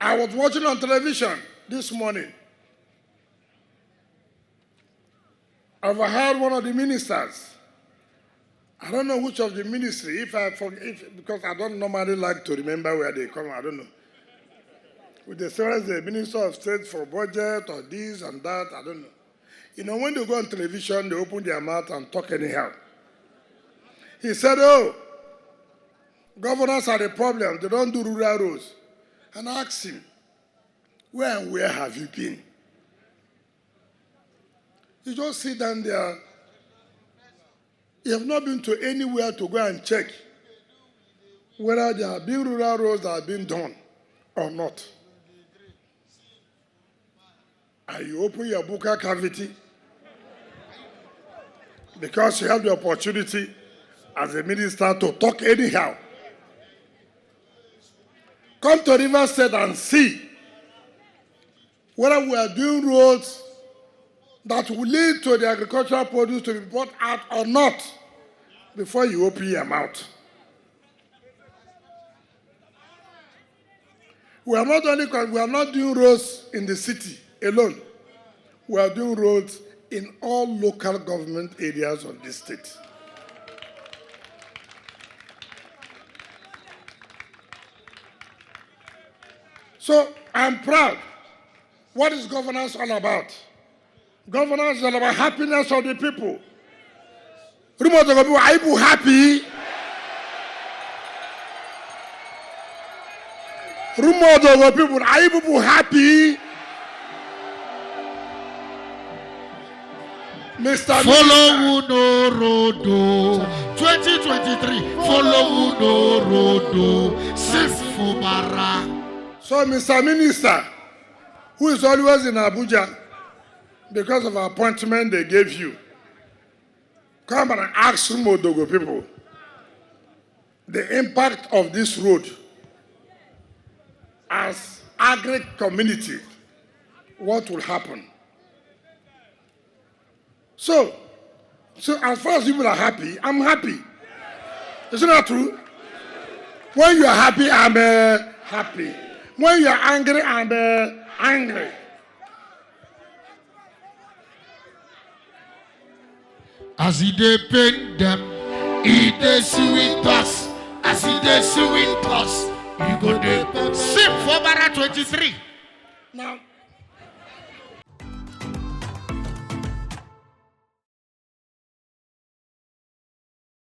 I was watching on television this morning. I overheard one of the ministers. I don't know which of the ministry, because I don't normally like to remember where they come, I don't know. With the service, the Minister of State for budget or this and that, I don't know. You know, when they go on television, they open their mouth and talk anyhow. He said, oh, governors are the problem. They don't do rural roads. And I asked him, where and where have you been? You just sit down there. You have not been to anywhere to go and check whether there have been rural roads that have been done or not. And you open your buccal cavity because you have the opportunity as a minister to talk anyhow. Come to River State and see whether we are doing roads that will lead to the agricultural produce to be brought out or not before you open your mouth. We are not doing roads in the city alone. We are doing roads in all local government areas of this state. So I'm proud. What is governance all about? Governance is all about happiness of the people. Are you happy? People, are you people happy? Mr. Follow no road 2023. Follow no road SYMFONI. So, Mr. Minister, who is always in Abuja because of appointment they gave you, come and ask Rumodogo people the impact of this road as agri community, what will happen. So as far as people are happy, I'm happy. Isn't that true? When you are happy, I'm happy. When you are angry, I'm angry. As he dey pain them, he dey sweet us. As he dey sweet us, you go dey SYMFONI 23. Now,